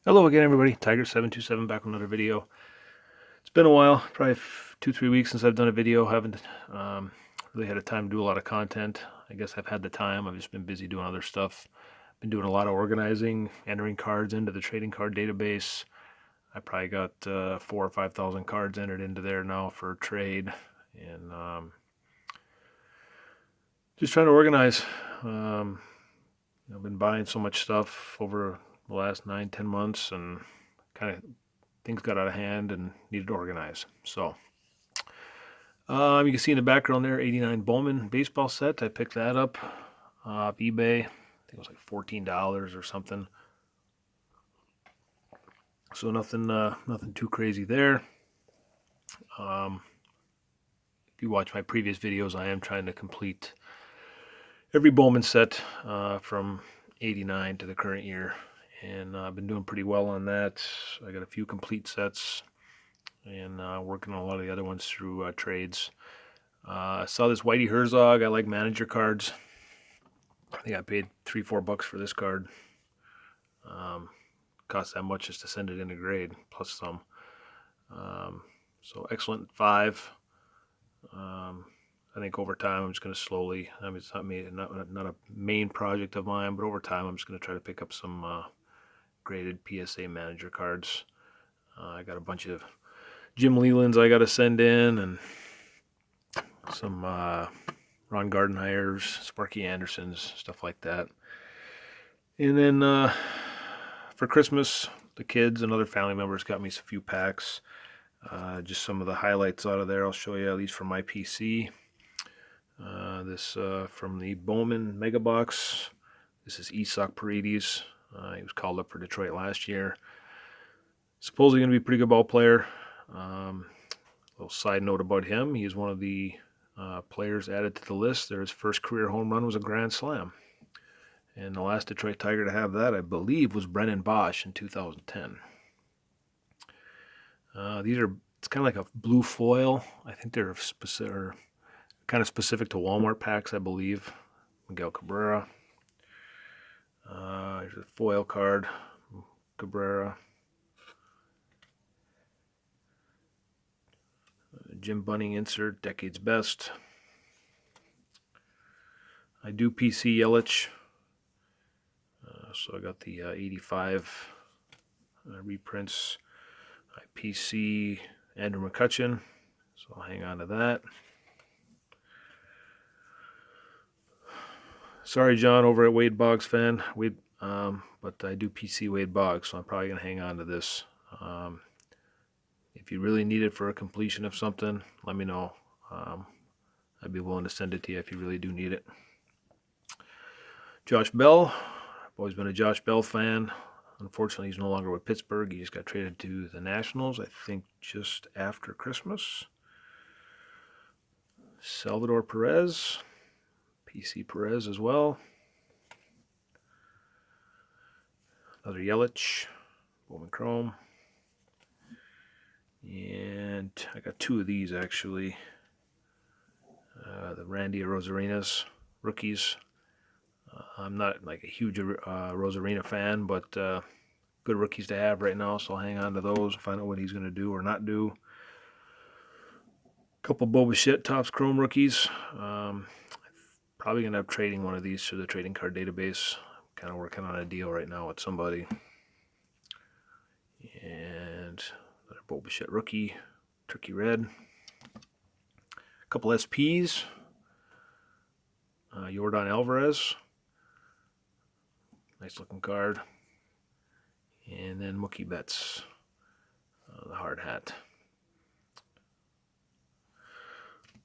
Hello again, everybody. Tiger727 back with another video. It's been a while, probably 2, 3 weeks since I've done a video. Haven't really had a time to do a lot of content. I guess I've had the time. I've just been busy doing other stuff. Been doing a lot of organizing, entering cards into the trading card database. I probably got 4 or 5 thousand cards entered into there now for trade, and just trying to organize. Um, I've been buying so much stuff over the last 9, 10 months, and kind of things got out of hand and needed to organize. So you can see in the background there, 89 Bowman baseball set. I picked that up off eBay. I think it was like $14 or something. So nothing too crazy there. Um, if you watch my previous videos, I am trying to complete every Bowman set from 89 to the current year, and I've been doing pretty well on that. I got a few complete sets, and working on a lot of the other ones through trades. I saw this Whitey Herzog. I like manager cards. I think I paid $3, $4 for this card. Cost that much just to send it in a grade, plus some. So excellent 5. I think over time I'm just going to slowly. I mean, it's not a main project of mine, but over time I'm just going to try to pick up some graded PSA manager cards. I got a bunch of Jim Lelands I got to send in, and some Ron Gardenhire's, Sparky Anderson's, stuff like that. And then for Christmas, the kids and other family members got me a few packs. Just some of the highlights out of there I'll show you, at least from my PC. This from the Bowman Mega Box. This is Isak Paredes. He was called up for Detroit last year. Supposedly going to be a pretty good ball player. Little side note about him: he is one of the players added to the list. His first career home run was a grand slam. And the last Detroit Tiger to have that, I believe, was Brennan Bosch in 2010. It's kind of like a blue foil. I think they're kind of specific to Walmart packs, I believe. Miguel Cabrera. Here's a foil card, Cabrera. Jim Bunning insert, Decade's Best. I do PC Yelich. So I got the 85 reprints. I PC Andrew McCutchen. So I'll hang on to that. Sorry, John, over at Wade Boggs fan. But I do PC Wade Boggs, so I'm probably going to hang on to this. If you really need it for a completion of something, let me know. I'd be willing to send it to you if you really do need it. Josh Bell. I've always been a Josh Bell fan. Unfortunately, he's no longer with Pittsburgh. He just got traded to the Nationals, I think just after Christmas. Salvador Perez. PC Perez as well. Another Yelich. Bowman Chrome. And I got 2 of these actually. The Randy Rosarinas rookies. I'm not like a huge Rosarina fan, but good rookies to have right now, so I'll hang on to those, find out what he's going to do or not do. A couple Bo Bichette Topps Chrome rookies. Probably going to have trading one of these through the trading card database. I'm kind of working on a deal right now with somebody. And another Bo Bichette rookie, Turkey Red. A couple SPs. Yordan Alvarez. Nice looking card. And then Mookie Betts, the hard hat.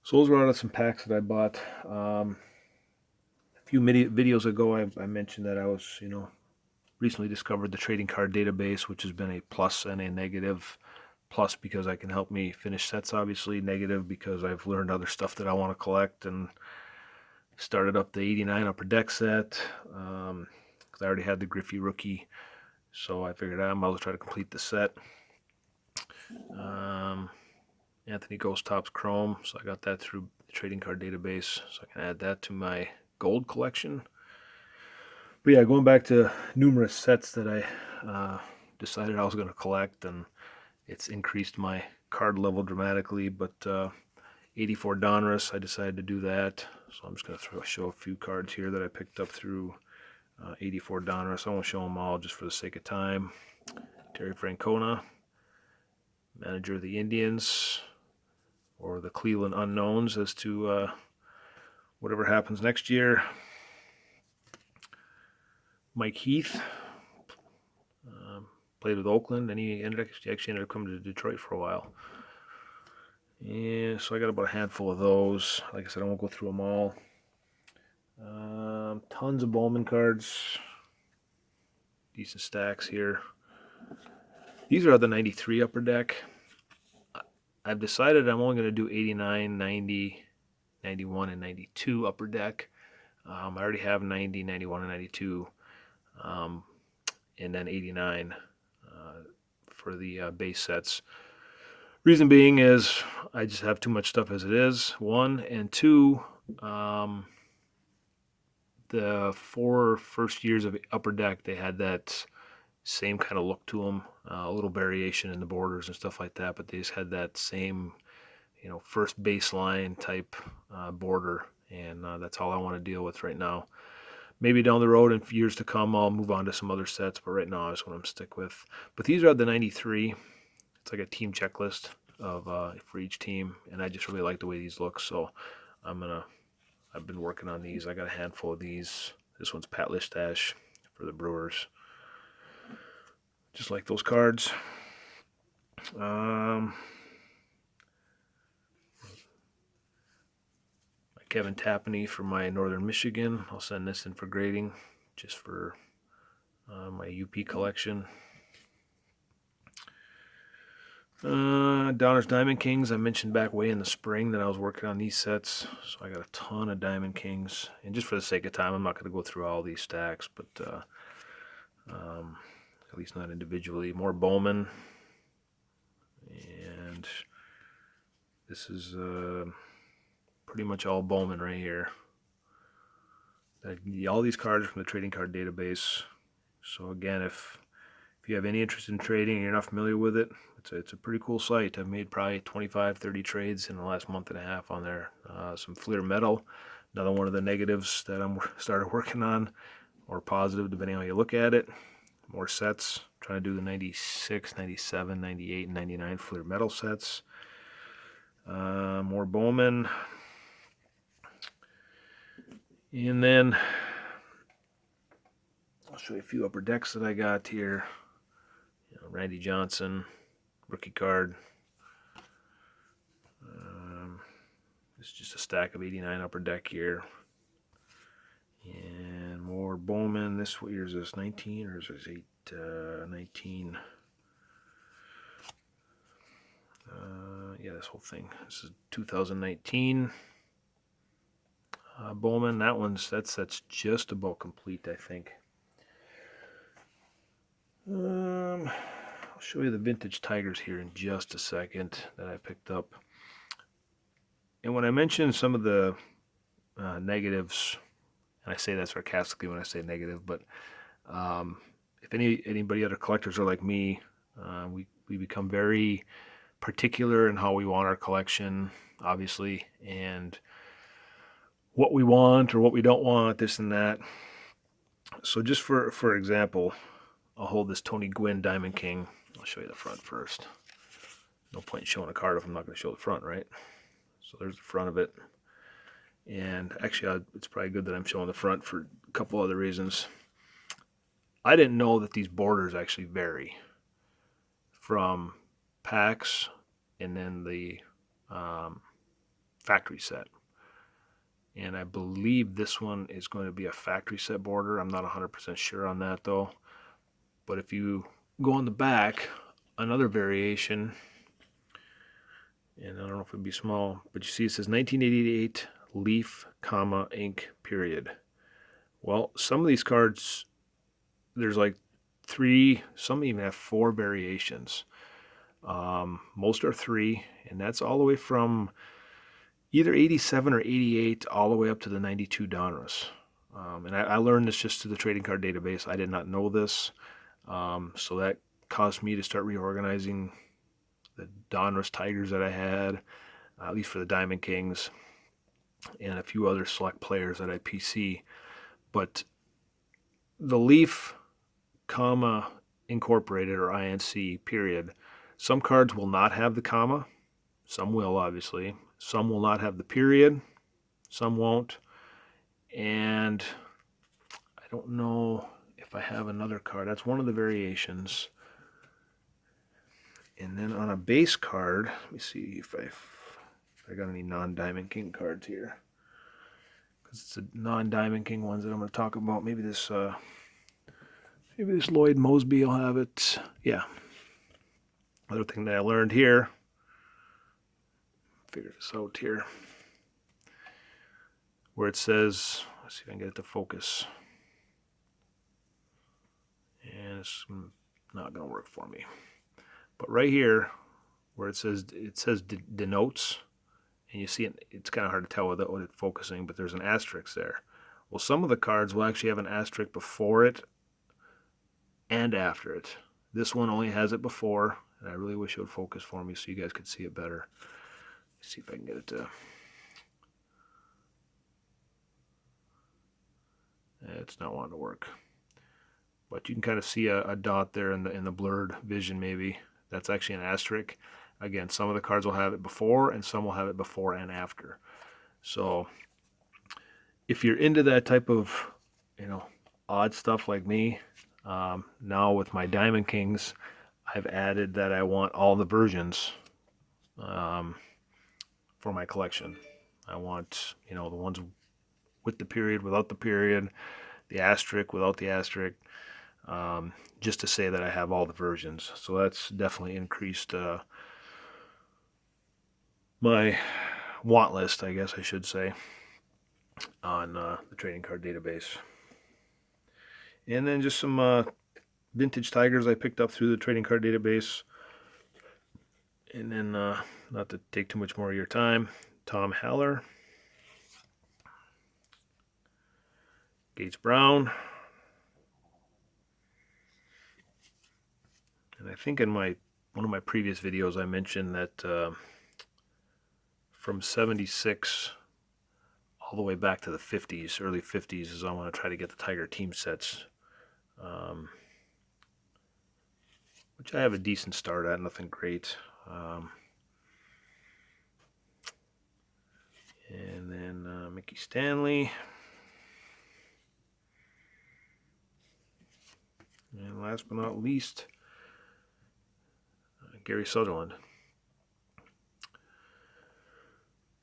So those were out of some packs that I bought. A few videos ago, I mentioned that I was, recently discovered the trading card database, which has been a plus and a negative. Plus because I can help me finish sets, obviously. Negative because I've learned other stuff that I want to collect, and started up the 89 Upper Deck set. Because I already had the Griffey rookie, so I figured I might as well try to complete the set. Anthony Ghost Topps Chrome, so I got that through the trading card database, so I can add that to my gold collection. But yeah, going back to numerous sets that I decided I was going to collect, and it's increased my card level dramatically. But 84 Donruss, I decided to do that. So I'm just going to show a few cards here that I picked up through 84 Donruss. I won't show them all just for the sake of time. Terry Francona, manager of the Indians, or the Cleveland Unknowns as to whatever happens next year. Mike Heath, played with Oakland, and he actually ended up coming to Detroit for a while. Yeah, so I got about a handful of those. Like I said, I won't go through them all. Tons of Bowman cards. Decent stacks here. These are the 93 Upper Deck. I've decided I'm only going to do 89, 90, 91, and 92 Upper Deck. I already have 90, 91, and 92, and then 89 for the base sets. Reason being is I just have too much stuff as it is, one, and two, the 4 first years of Upper Deck, they had that same kind of look to them, a little variation in the borders and stuff like that, but they just had that same, first baseline type border, and that's all I want to deal with right now. Maybe down the road in years to come, I'll move on to some other sets, but right now that's what I'm stick with. But these are the 93. It's like a team checklist of for each team, and I just really like the way these look, so I've been working on these. I got a handful of these. This one's Pat Listash for the Brewers. Just like those cards. Kevin Tapani for my Northern Michigan. I'll send this in for grading, just for my UP collection. Donner's Diamond Kings. I mentioned back way in the spring that I was working on these sets, so I got a ton of Diamond Kings. And just for the sake of time, I'm not going to go through all these stacks, but at least not individually. More Bowman, and this is pretty much all Bowman right here. All these cards are from the trading card database. So again, if you have any interest in trading and you're not familiar with it, it's a pretty cool site. I've made probably 25, 30 trades in the last month and a half on there. Some Fleer Metal, another one of the negatives that I'm started working on, or positive, depending on how you look at it. More sets, trying to do the 96, 97, 98, and 99 Fleer Metal sets. More Bowman. And then I'll show you a few Upper Decks that I got here. Randy Johnson, rookie card. This is just a stack of 89 Upper Deck here. And more Bowman. What year is this? 19 or is this 19? Yeah, this whole thing. This is 2019. Bowman. That's just about complete, I think. I'll show you the vintage Tigers here in just a second that I picked up. And when I mentioned some of the negatives, and I say that sarcastically when I say negative, but if anybody other collectors are like me, we become very particular in how we want our collection, obviously, and what we want or what we don't want, this and that. So just for example, I'll hold this Tony Gwynn Diamond King. I'll show you the front first. No point in showing a card if I'm not going to show the front, right? So there's the front of it. And actually, it's probably good that I'm showing the front for a couple other reasons. I didn't know that these borders actually vary from packs and then the factory set. And I believe this one is going to be a factory set border. I'm not 100% sure on that though. But if you go on the back, another variation, and I don't know if it'd be small, but you see it says 1988 Leaf, ink, period. Well, some of these cards, there's like 3, some even have 4 variations. Most are 3, and that's all the way from either 87 or 88 all the way up to the 92 Donruss. And I learned this just through the trading card database. I did not know this. So that caused me to start reorganizing the Donruss Tigers that I had, at least for the Diamond Kings, and a few other select players that I PC. But the Leaf, comma, incorporated, or INC, period, some cards will not have the comma. Some will, obviously. Some will not have the period. Some won't. And I don't know if I have another card. That's one of the variations. And then on a base card, let me see if I got any non-Diamond King cards here. Because it's the non-Diamond King ones that I'm going to talk about. Maybe this Lloyd Mosby will have it. Yeah. Other thing that I learned here, figure this out here, where it says, let's see if I can get it to focus. And it's not going to work for me. But right here, where it says denotes, and you see it's kind of hard to tell without it focusing, but there's an asterisk there. Well, some of the cards will actually have an asterisk before it and after it. This one only has it before, and I really wish it would focus for me so you guys could see it better. Let's see if I can get it to... It's not wanting to work. But you can kind of see a dot there in the blurred vision maybe. That's actually an asterisk. Again, some of the cards will have it before, and some will have it before and after. So if you're into that type of, odd stuff like me, now with my Diamond Kings, I've added that I want all the versions for my collection. I want, the ones with the period, without the period, the asterisk, without the asterisk, just to say that I have all the versions. So that's definitely increased my want list, I guess I should say, on the trading card database. And then just some vintage Tigers I picked up through the trading card database. And then, not to take too much more of your time, Tom Haller, Gates Brown, and I think in one of my previous videos I mentioned that from 76 all the way back to the 50s, early 50s, is I want to try to get the Tiger team sets, which I have a decent start at, nothing great. And then Mickey Stanley. And last but not least, Gary Sutherland.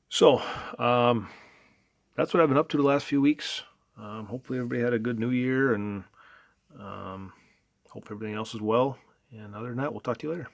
So, that's what I've been up to the last few weeks. Hopefully everybody had a good new year, and hope everything else is well. And other than that, we'll talk to you later.